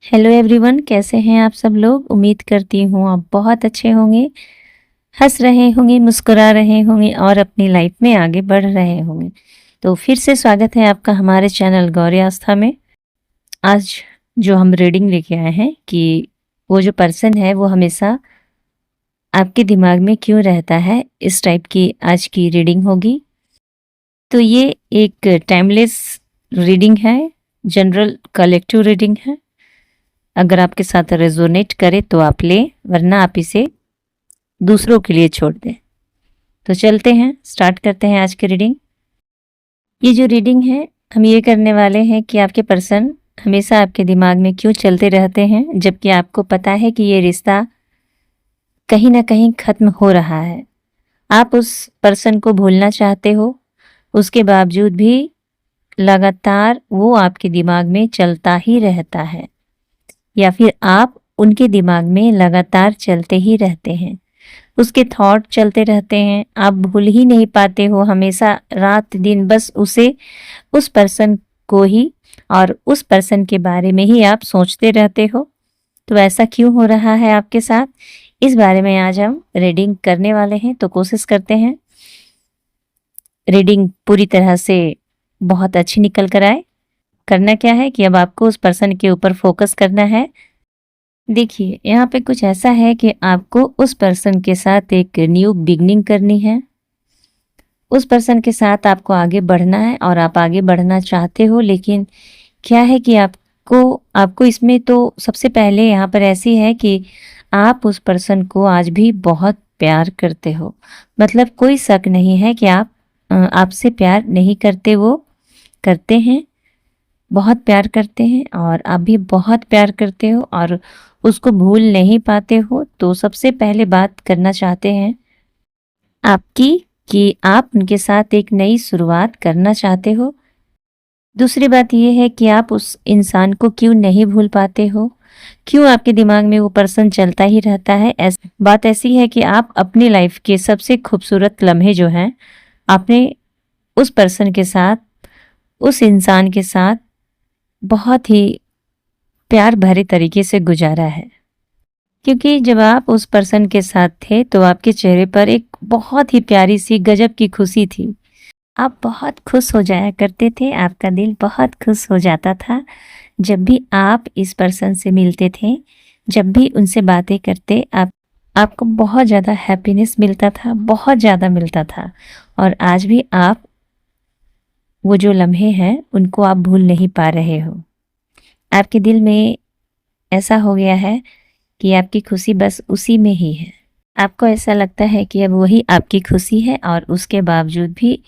Hello everyone, कैसे हैं आप सब लोग। उम्मीद करती हूँ आप बहुत अच्छे होंगे, हंस रहे होंगे, मुस्कुरा रहे होंगे और अपनी लाइफ में आगे बढ़ रहे होंगे। तो फिर से स्वागत है आपका हमारे चैनल गौरी आस्था में। आज जो हम रीडिंग लेके आए हैं कि वो जो पर्सन है वो हमेशा आपके दिमाग में क्यों रहता है, इस टाइप की आज की रीडिंग होगी। तो ये एक टाइमलेस रीडिंग है, जनरल कलेक्टिव रीडिंग है। अगर आपके साथ रेजोनेट करे तो आप लें, वरना आप इसे दूसरों के लिए छोड़ दें। तो चलते हैं, स्टार्ट करते हैं आज की रीडिंग। ये जो रीडिंग है, हम ये करने वाले हैं कि आपके पर्सन हमेशा आपके दिमाग में क्यों चलते रहते हैं, जबकि आपको पता है कि ये रिश्ता कहीं ना कहीं खत्म हो रहा है। आप उस पर्सन को भूलना चाहते हो, उसके बावजूद भी लगातार वो आपके दिमाग में चलता ही रहता है, या फिर आप उनके दिमाग में लगातार चलते ही रहते हैं। उसके थॉट चलते रहते हैं, आप भूल ही नहीं पाते हो, हमेशा रात दिन बस उस पर्सन को ही और उस पर्सन के बारे में ही आप सोचते रहते हो। तो ऐसा क्यों हो रहा है आपके साथ, इस बारे में आज हम रीडिंग करने वाले हैं। तो कोशिश करते हैं रीडिंग पूरी तरह से बहुत अच्छी निकल कर आए। करना क्या है कि अब आपको उस पर्सन के ऊपर फोकस करना है। देखिए, यहाँ पे कुछ ऐसा है कि आपको उस पर्सन के साथ एक न्यू बिगनिंग करनी है। उस पर्सन के साथ आपको आगे बढ़ना है और आप आगे बढ़ना चाहते हो, लेकिन क्या है कि आपको इसमें तो सबसे पहले यहाँ पर ऐसी है कि आप उस पर्सन को आज भी बहुत प्यार करते हो। मतलब कोई शक नहीं है कि आप आपसे प्यार नहीं करते, वो करते हैं, बहुत प्यार करते हैं और आप भी बहुत प्यार करते हो और उसको भूल नहीं पाते हो। तो सबसे पहले बात करना चाहते हैं आपकी कि आप उनके साथ एक नई शुरुआत करना चाहते हो। दूसरी बात यह है कि आप उस इंसान को क्यों नहीं भूल पाते हो, क्यों आपके दिमाग में वो पर्सन चलता ही रहता है। बात ऐसी है कि आप अपनी लाइफ के सबसे खूबसूरत लम्हे जो हैं, आपने उस पर्सन के साथ, उस इंसान के साथ बहुत ही प्यार भरे तरीके से गुजारा है। क्योंकि जब आप उस पर्सन के साथ थे तो आपके चेहरे पर एक बहुत ही प्यारी सी गजब की खुशी थी। आप बहुत खुश हो जाया करते थे, आपका दिल बहुत खुश हो जाता था जब भी आप इस पर्सन से मिलते थे, जब भी उनसे बातें करते। आपको बहुत ज़्यादा हैप्पीनेस मिलता था, बहुत ज़्यादा मिलता था। और आज भी आप वो जो लम्हे हैं उनको आप भूल नहीं पा रहे हो। आपके दिल में ऐसा हो गया है कि आपकी खुशी बस उसी में ही है। आपको ऐसा लगता है कि अब वही आपकी खुशी है और उसके बावजूद भी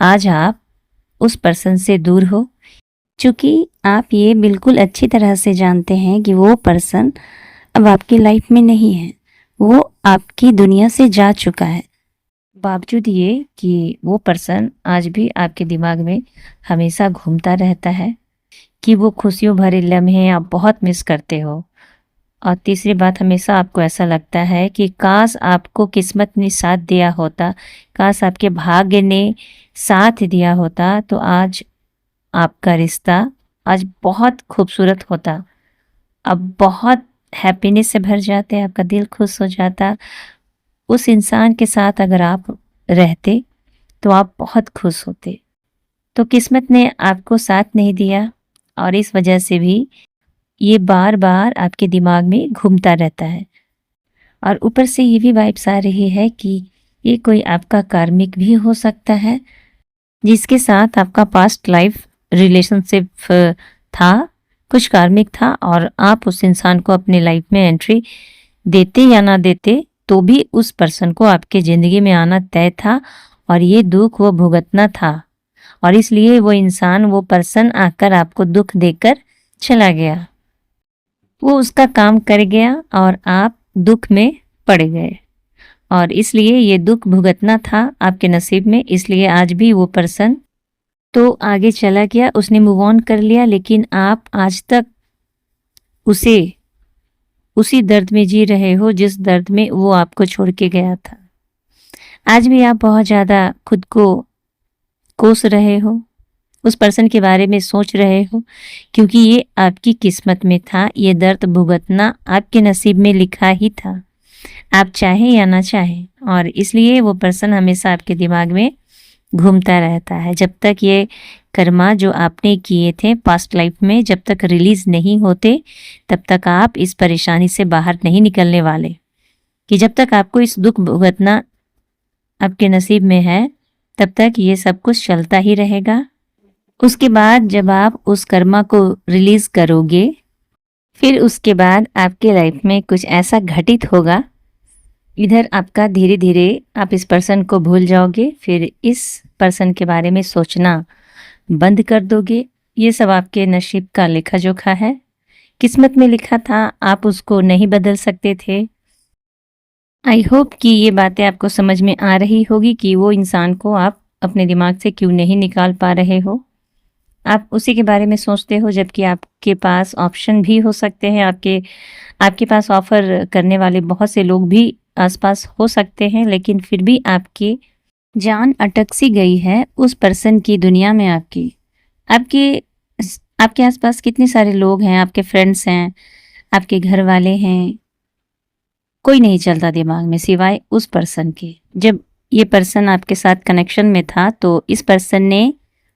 आज आप उस पर्सन से दूर हो। चूँकि आप ये बिल्कुल अच्छी तरह से जानते हैं कि वो पर्सन अब आपकी लाइफ में नहीं है, वो आपकी दुनिया से जा चुका है। बावजूद ये कि वो पर्सन आज भी आपके दिमाग में हमेशा घूमता रहता है, कि वो खुशियों भरे लम्हे आप बहुत मिस करते हो। और तीसरी बात, हमेशा आपको ऐसा लगता है कि काश आपको किस्मत ने साथ दिया होता, काश आपके भाग्य ने साथ दिया होता, तो आज आपका रिश्ता आज बहुत खूबसूरत होता। अब बहुत हैप्पीनेस से भर जाते, आपका दिल खुश हो जाता। उस इंसान के साथ अगर आप रहते तो आप बहुत खुश होते। तो किस्मत ने आपको साथ नहीं दिया और इस वजह से भी ये बार बार आपके दिमाग में घूमता रहता है। और ऊपर से ये भी वाइब्स आ रही है कि ये कोई आपका कार्मिक भी हो सकता है, जिसके साथ आपका पास्ट लाइफ रिलेशनशिप था, कुछ कार्मिक था और आप उस इंसान को अपने लाइफ में एंट्री देते या ना देते तो भी उस पर्सन को आपके ज़िंदगी में आना तय था और ये दुख वो भुगतना था। और इसलिए वो इंसान, वो पर्सन आकर आपको दुख देकर चला गया, वो उसका काम कर गया और आप दुख में पड़ गए। और इसलिए ये दुख भुगतना था आपके नसीब में, इसलिए आज भी वो पर्सन तो आगे चला गया, उसने मूव ऑन कर लिया, लेकिन आप आज तक उसी दर्द में जी रहे हो जिस दर्द में वो आपको छोड़ के गया था। आज भी आप बहुत ज़्यादा खुद को कोस रहे हो, उस पर्सन के बारे में सोच रहे हो, क्योंकि ये आपकी किस्मत में था। ये दर्द भुगतना आपके नसीब में लिखा ही था, आप चाहें या ना चाहें। और इसलिए वो पर्सन हमेशा आपके दिमाग में घूमता रहता है। जब तक ये कर्मा जो आपने किए थे पास्ट लाइफ में जब तक रिलीज नहीं होते, तब तक आप इस परेशानी से बाहर नहीं निकलने वाले। कि जब तक आपको इस दुख भुगतना आपके नसीब में है, तब तक ये सब कुछ चलता ही रहेगा। उसके बाद जब आप उस कर्मा को रिलीज करोगे, फिर उसके बाद आपके लाइफ में कुछ ऐसा घटित होगा, इधर आपका धीरे धीरे आप इस पर्सन को भूल जाओगे, फिर इस पर्सन के बारे में सोचना बंद कर दोगे। ये सब आपके नसीब का लेखा जोखा है, किस्मत में लिखा था, आप उसको नहीं बदल सकते थे। आई होप कि ये बातें आपको समझ में आ रही होगी कि वो इंसान को आप अपने दिमाग से क्यों नहीं निकाल पा रहे हो। आप उसी के बारे में सोचते हो, जबकि आपके पास ऑप्शन भी हो सकते हैं, आपके पास ऑफर करने वाले बहुत से लोग भी आसपास हो सकते हैं, लेकिन फिर भी आपकी जान अटक सी गई है उस पर्सन की दुनिया में। आपके आपके आसपास कितने सारे लोग हैं, आपके फ्रेंड्स हैं, आपके घर वाले हैं, कोई नहीं चलता दिमाग में सिवाय उस पर्सन के। जब ये पर्सन आपके साथ कनेक्शन में था, तो इस पर्सन ने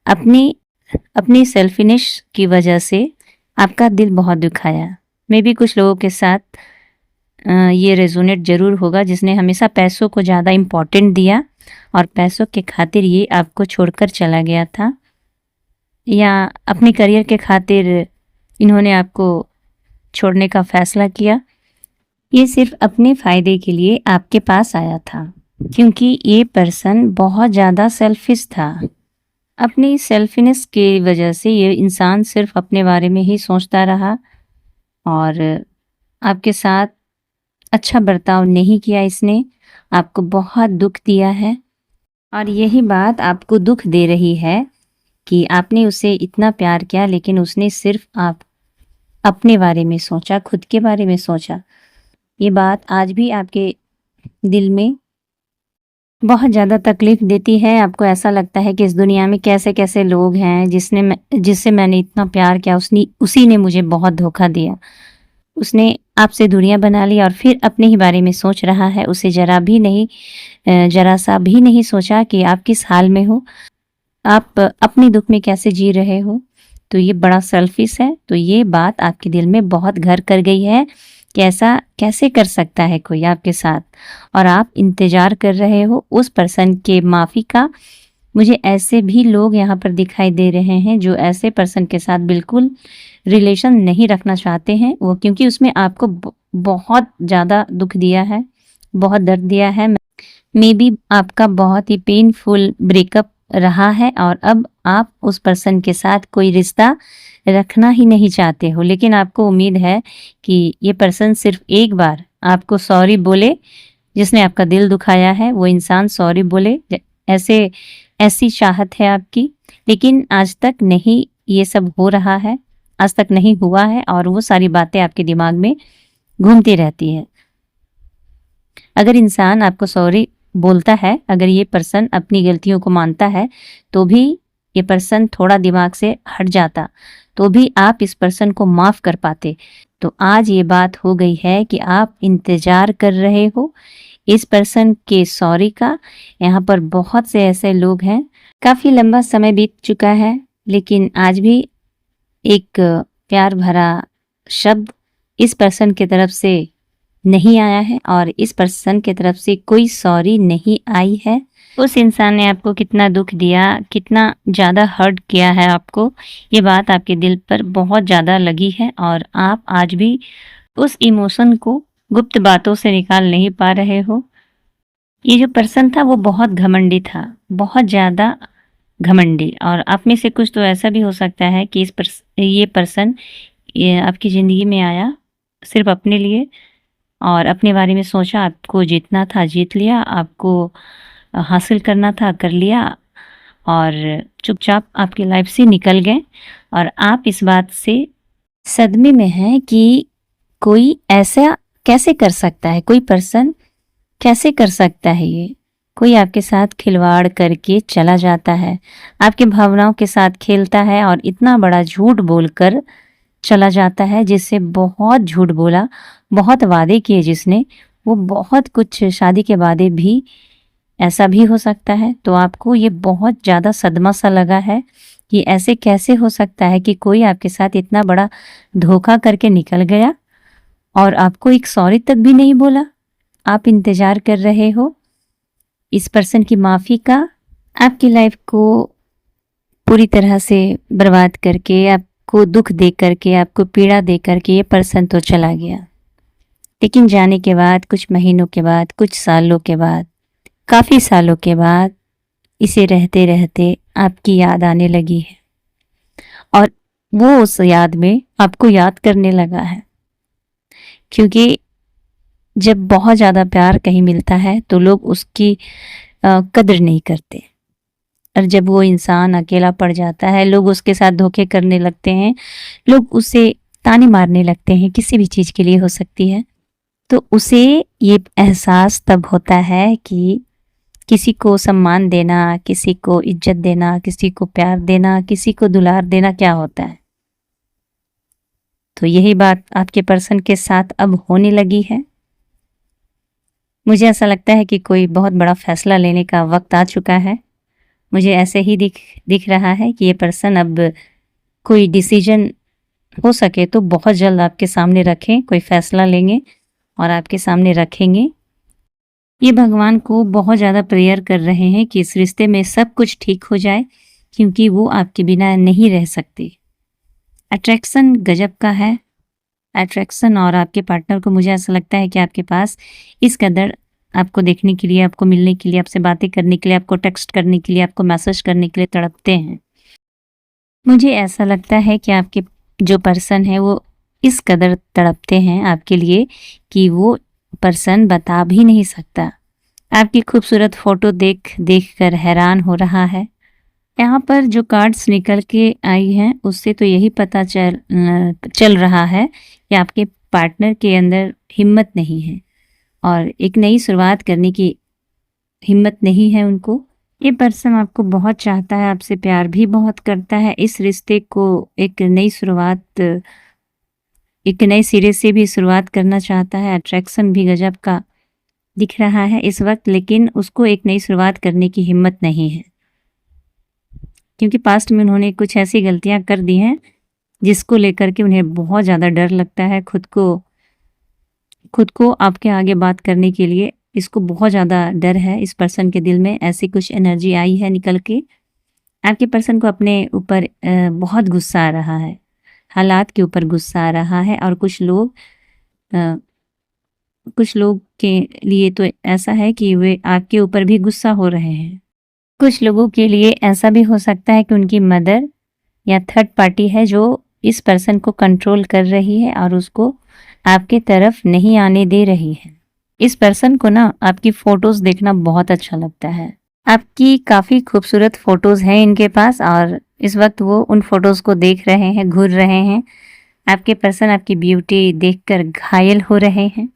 अपनी सेल्फिश की वजह से आपका दिल बहुत दुखाया। मे बी कुछ लोगों के साथ ये रेजोनेट जरूर होगा, जिसने हमेशा पैसों को ज़्यादा इम्पोर्टेंट दिया और पैसों के खातिर ये आपको छोड़कर चला गया था, या अपने करियर के खातिर इन्होंने आपको छोड़ने का फैसला किया। ये सिर्फ अपने फ़ायदे के लिए आपके पास आया था, क्योंकि ये पर्सन बहुत ज़्यादा सेल्फिश था। अपनी सेल्फिनेस की वजह से ये इंसान सिर्फ अपने बारे में ही सोचता रहा और आपके साथ अच्छा बर्ताव नहीं किया। इसने आपको बहुत दुख दिया है और यही बात आपको दुख दे रही है कि आपने उसे इतना प्यार किया, लेकिन उसने सिर्फ आप अपने बारे में सोचा, खुद के बारे में सोचा। ये बात आज भी आपके दिल में बहुत ज़्यादा तकलीफ देती है। आपको ऐसा लगता है कि इस दुनिया में कैसे कैसे लोग हैं जिससे मैंने इतना प्यार किया, उसी ने मुझे बहुत धोखा दिया। उसने आपसे दूरियां बना ली और फिर अपने ही बारे में सोच रहा है। उसे जरा सा भी नहीं सोचा कि आप किस हाल में हो, आप अपने दुख में कैसे जी रहे हो। तो ये बड़ा सेल्फिश है। तो ये बात आपके दिल में बहुत घर कर गई है कि ऐसा कैसे कर सकता है कोई आपके साथ, और आप इंतजार कर रहे हो उस पर्सन के माफ़ी का। मुझे ऐसे भी लोग यहाँ पर दिखाई दे रहे हैं जो ऐसे पर्सन के साथ बिल्कुल रिलेशन नहीं रखना चाहते हैं वो, क्योंकि उसमें आपको बहुत ज़्यादा दुख दिया है, बहुत दर्द दिया है। मे बी आपका बहुत ही पेनफुल ब्रेकअप रहा है और अब आप उस पर्सन के साथ कोई रिश्ता रखना ही नहीं चाहते हो, लेकिन आपको उम्मीद है कि ये पर्सन सिर्फ एक बार आपको सॉरी बोले। जिसने आपका दिल दुखाया है वो इंसान सॉरी बोले, ऐसी चाहत है आपकी। लेकिन आज तक नहीं ये सब हो रहा है, आज तक नहीं हुआ है, और वो सारी बातें आपके दिमाग में घूमती रहती है। अगर इंसान आपको सॉरी बोलता है, अगर ये पर्सन अपनी गलतियों को मानता है, तो भी ये पर्सन थोड़ा दिमाग से हट जाता, तो भी आप इस पर्सन को माफ़ कर पाते। तो आज ये बात हो गई है कि आप इंतज़ार कर रहे हो इस पर्सन के सॉरी का। यहाँ पर बहुत से ऐसे लोग हैं, काफ़ी लंबा समय बीत चुका है, लेकिन आज भी एक प्यार भरा शब्द इस पर्सन की तरफ से नहीं आया है और इस पर्सन की तरफ से कोई सॉरी नहीं आई है। उस इंसान ने आपको कितना दुख दिया, कितना ज़्यादा हर्ट किया है आपको, ये बात आपके दिल पर बहुत ज़्यादा लगी है और आप आज भी उस इमोशन को गुप्त बातों से निकाल नहीं पा रहे हो। ये जो पर्सन था वो बहुत घमंडी था, बहुत ज़्यादा घमंडी, और आप में से कुछ तो ऐसा भी हो सकता है कि ये पर्सन आपकी ज़िंदगी में आया सिर्फ अपने लिए और अपने बारे में सोचा। आपको जीतना था जीत लिया, आपको हासिल करना था कर लिया, और चुपचाप आपकी लाइफ से निकल गए। और आप इस बात से सदमे में हैं कि कोई ऐसा कैसे कर सकता है, कोई पर्सन कैसे कर सकता है ये, कोई आपके साथ खिलवाड़ करके चला जाता है, आपकी भावनाओं के साथ खेलता है और इतना बड़ा झूठ बोलकर चला जाता है, जिससे बहुत झूठ बोला, बहुत वादे किए जिसने, वो बहुत कुछ शादी के वादे भी ऐसा भी हो सकता है। तो आपको ये बहुत ज़्यादा सदमा सा लगा है कि ऐसे कैसे हो सकता है कि कोई आपके साथ इतना बड़ा धोखा करके निकल गया और आपको एक सॉरी तक भी नहीं बोला। आप इंतज़ार कर रहे हो इस पर्सन की माफ़ी का। आपकी लाइफ को पूरी तरह से बर्बाद करके, आपको दुख दे करके, आपको पीड़ा दे करके ये पर्सन तो चला गया, लेकिन जाने के बाद, कुछ महीनों के बाद, कुछ सालों के बाद, काफ़ी सालों के बाद इसे रहते रहते आपकी याद आने लगी है और वो उस याद में आपको याद करने लगा है। क्योंकि जब बहुत ज़्यादा प्यार कहीं मिलता है तो लोग उसकी कदर नहीं करते, और जब वो इंसान अकेला पड़ जाता है, लोग उसके साथ धोखे करने लगते हैं, लोग उसे ताने मारने लगते हैं, किसी भी चीज़ के लिए हो सकती है। तो उसे ये एहसास तब होता है कि किसी को सम्मान देना, किसी को इज्जत देना, किसी को प्यार देना, किसी को दुलार देना क्या होता है। तो यही बात आपके पर्सन के साथ अब होने लगी है। मुझे ऐसा लगता है कि कोई बहुत बड़ा फैसला लेने का वक्त आ चुका है। मुझे ऐसे ही दिख रहा है कि ये पर्सन अब कोई डिसीजन हो सके तो बहुत जल्द आपके सामने रखें, कोई फैसला लेंगे और आपके सामने रखेंगे। ये भगवान को बहुत ज़्यादा प्रेयर कर रहे हैं कि इस रिश्ते में सब कुछ ठीक हो जाए, क्योंकि वो आपके बिना नहीं रह सकते। अट्रैक्शन गजब का है, अट्रैक्शन। और आपके पार्टनर को मुझे ऐसा लगता है कि आपके पास इस कदर आपको देखने के लिए, आपको मिलने के लिए, आपसे बातें करने के लिए, आपको टेक्स्ट करने के लिए, आपको मैसेज करने के लिए तड़पते हैं। मुझे ऐसा लगता है कि आपके जो पर्सन है वो इस कदर तड़पते हैं आपके लिए कि वो पर्सन बता भी नहीं सकता। आपकी खूबसूरत फोटो देख देख कर हैरान हो रहा है। यहाँ पर जो कार्ड्स निकल के आई हैं उससे तो यही पता चल रहा है कि आपके पार्टनर के अंदर हिम्मत नहीं है और एक नई शुरुआत करने की हिम्मत नहीं है उनको। ये पर्सन आपको बहुत चाहता है, आपसे प्यार भी बहुत करता है। इस रिश्ते को एक नई शुरुआत, एक नए सिरे से भी शुरुआत करना चाहता है। अट्रैक्शन भी गजब का दिख रहा है इस वक्त, लेकिन उसको एक नई शुरुआत करने की हिम्मत नहीं है, क्योंकि पास्ट में उन्होंने कुछ ऐसी गलतियां कर दी हैं जिसको लेकर के उन्हें बहुत ज़्यादा डर लगता है। खुद को आपके आगे बात करने के लिए इसको बहुत ज़्यादा डर है। इस पर्सन के दिल में ऐसी कुछ एनर्जी आई है निकल के। आपके पर्सन को अपने ऊपर बहुत गुस्सा आ रहा है, हालात के ऊपर गुस्सा आ रहा है। और कुछ लोग के लिए तो ऐसा है कि वे आपके ऊपर भी गुस्सा हो रहे हैं। कुछ लोगों के लिए ऐसा भी हो सकता है कि उनकी मदर या थर्ड पार्टी है जो इस पर्सन को कंट्रोल कर रही है और उसको आपके तरफ नहीं आने दे रही है। इस पर्सन को ना आपकी फोटोज देखना बहुत अच्छा लगता है। आपकी काफ़ी खूबसूरत फोटोज हैं इनके पास और इस वक्त वो उन फोटोज को देख रहे हैं, घूर रहे हैं। आपके पर्सन आपकी ब्यूटी देखकर घायल हो रहे हैं।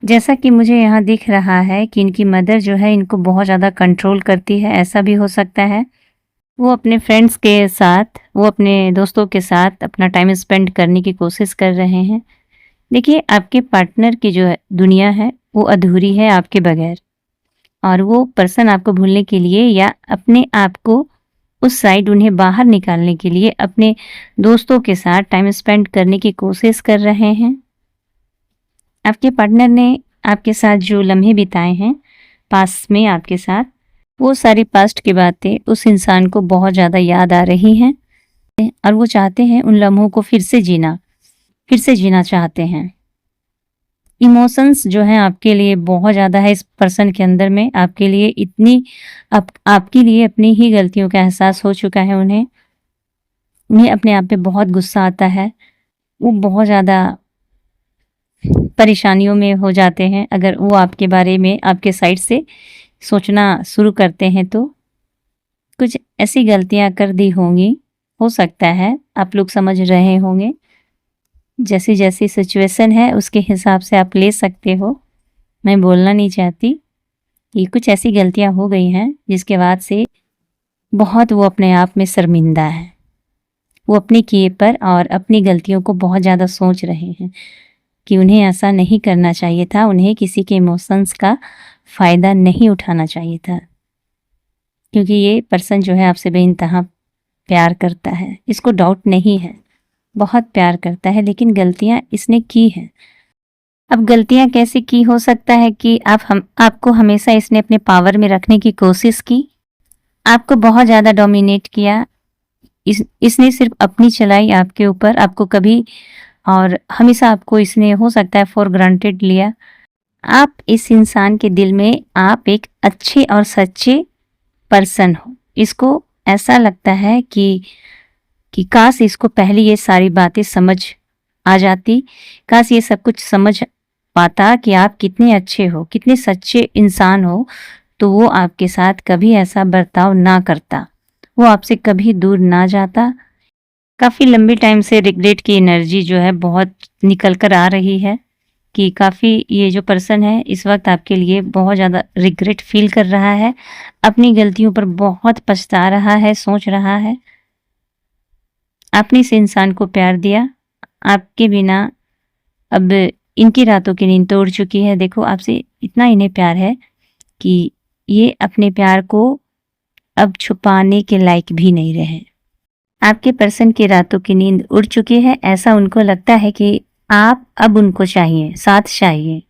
जैसा कि मुझे यहाँ दिख रहा है कि इनकी मदर जो है इनको बहुत ज़्यादा कंट्रोल करती है। ऐसा भी हो सकता है वो अपने फ्रेंड्स के साथ, वो अपने दोस्तों के साथ अपना टाइम स्पेंड करने की कोशिश कर रहे हैं। देखिए, आपके पार्टनर की जो दुनिया है वो अधूरी है आपके बगैर, और वो पर्सन आपको भूलने के लिए या अपने आप को उस साइड उन्हें बाहर निकालने के लिए अपने दोस्तों के साथ टाइम स्पेंड करने की कोशिश कर रहे हैं। आपके पार्टनर ने आपके साथ जो लम्हे बिताए हैं पास में आपके साथ, वो सारी पास्ट की बातें उस इंसान को बहुत ज़्यादा याद आ रही हैं और वो चाहते हैं उन लम्हों को फिर से जीना चाहते हैं। इमोशंस जो हैं आपके लिए बहुत ज़्यादा है इस पर्सन के अंदर में। आपके लिए इतनी आपके लिए अपनी ही गलतियों का एहसास हो चुका है। उन्हें अपने आप पे बहुत गुस्सा आता है। वो बहुत ज़्यादा परेशानियों में हो जाते हैं अगर वो आपके बारे में आपके साइड से सोचना शुरू करते हैं। तो कुछ ऐसी गलतियां कर दी होंगी, हो सकता है आप लोग समझ रहे होंगे। जैसी जैसी सिचुएशन है उसके हिसाब से आप ले सकते हो, मैं बोलना नहीं चाहती। कि कुछ ऐसी गलतियां हो गई हैं जिसके बाद से बहुत वो अपने आप में शर्मिंदा है। वो अपने किए पर और अपनी गलतियों को बहुत ज़्यादा सोच रहे हैं कि उन्हें ऐसा नहीं करना चाहिए था, उन्हें किसी के इमोशंस का फ़ायदा नहीं उठाना चाहिए था। क्योंकि ये पर्सन जो है आपसे बेइंतहा प्यार करता है, इसको डाउट नहीं है, बहुत प्यार करता है, लेकिन गलतियां इसने की हैं। अब गलतियां कैसे की हो सकता है कि आपको हमेशा इसने अपने पावर में रखने की कोशिश की, आपको बहुत ज़्यादा डोमिनेट किया, इसने सिर्फ अपनी चलाई आपके ऊपर, आपको कभी और हमेशा आपको इसने हो सकता है फॉर ग्रांटेड लिया। आप इस इंसान के दिल में आप एक अच्छे और सच्चे पर्सन हो। इसको ऐसा लगता है कि काश इसको पहले ये सारी बातें समझ आ जाती, काश ये सब कुछ समझ पाता कि आप कितने अच्छे हो, कितने सच्चे इंसान हो, तो वो आपके साथ कभी ऐसा बर्ताव ना करता, वो आपसे कभी दूर ना जाता। काफ़ी लंबे टाइम से रिग्रेट की एनर्जी जो है बहुत निकल कर आ रही है कि काफ़ी ये जो पर्सन है इस वक्त आपके लिए बहुत ज़्यादा रिग्रेट फील कर रहा है, अपनी गलतियों पर बहुत पछता रहा है, सोच रहा है। आपने इस इंसान को प्यार दिया, आपके बिना अब इनकी रातों की नींद तो उड़ चुकी है। देखो आपसे इतना इन्हें प्यार है कि ये अपने प्यार को अब छुपाने के लायक भी नहीं रहे। आपके पर्सन की रातों की नींद उड़ चुकी है, ऐसा उनको लगता है कि आप अब उनको चाहिए, साथ चाहिए,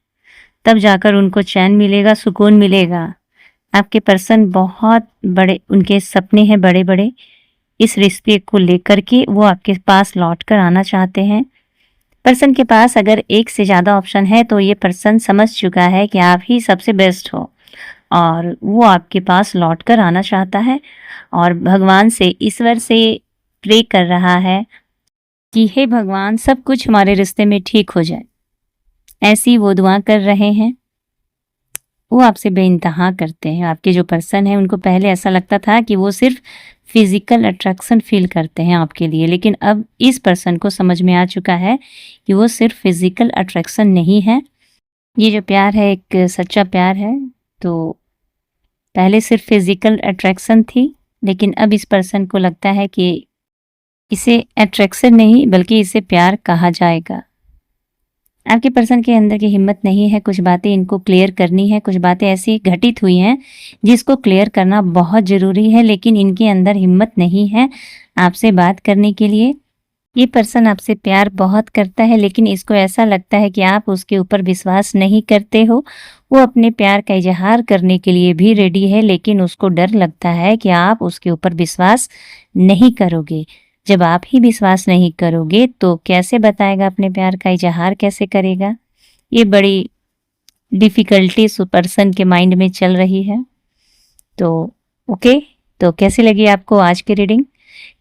तब जाकर उनको चैन मिलेगा, सुकून मिलेगा। आपके पर्सन बहुत बड़े उनके सपने हैं, बड़े बड़े, इस रिश्ते को लेकर के वो आपके पास लौट कर आना चाहते हैं। पर्सन के पास अगर एक से ज़्यादा ऑप्शन है तो ये पर्सन समझ चुका है कि आप ही सबसे बेस्ट हो और वो आपके पास लौट कर आना चाहता है और भगवान से, ईश्वर से प्रे कर रहा है कि हे भगवान सब कुछ हमारे रिश्ते में ठीक हो जाए। ऐसी वो दुआ कर रहे हैं। वो आपसे बेइंतहा करते हैं। आपके जो पर्सन है उनको पहले ऐसा लगता था कि वो सिर्फ फिजिकल अट्रैक्शन फील करते हैं आपके लिए, लेकिन अब इस पर्सन को समझ में आ चुका है कि वो सिर्फ फिजिकल अट्रैक्शन नहीं है। ये जो प्यार है एक सच्चा प्यार है। तो पहले सिर्फ फिजिकल अट्रैक्शन थी, लेकिन अब इस पर्सन को लगता है कि इसे अट्रैक्शन नहीं बल्कि इसे प्यार कहा जाएगा। आपके पर्सन के अंदर की हिम्मत नहीं है, कुछ बातें इनको क्लियर करनी है, कुछ बातें ऐसी घटित हुई हैं जिसको क्लियर करना बहुत ज़रूरी है, लेकिन इनके अंदर हिम्मत नहीं है आपसे बात करने के लिए। ये पर्सन आपसे प्यार बहुत करता है, लेकिन इसको ऐसा लगता है कि आप उसके ऊपर विश्वास नहीं करते हो। वो अपने प्यार का इजहार करने के लिए भी रेडी है, लेकिन उसको डर लगता है कि आप उसके ऊपर विश्वास नहीं करोगे। जब आप ही विश्वास नहीं करोगे तो कैसे बताएगा, अपने प्यार का इजहार कैसे करेगा? ये बड़ी डिफ़िकल्टी उस पर्सन के माइंड में चल रही है। तो ओके, तो कैसी लगी आपको आज की रीडिंग?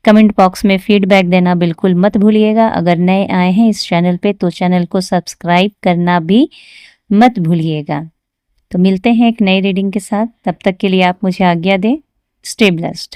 कमेंट बॉक्स में फीडबैक देना बिल्कुल मत भूलिएगा। अगर नए आए हैं इस चैनल पे तो चैनल को सब्सक्राइब करना भी मत भूलिएगा। तो मिलते हैं एक नई रीडिंग के साथ, तब तक के लिए आप मुझे आज्ञा दें। Stay blessed.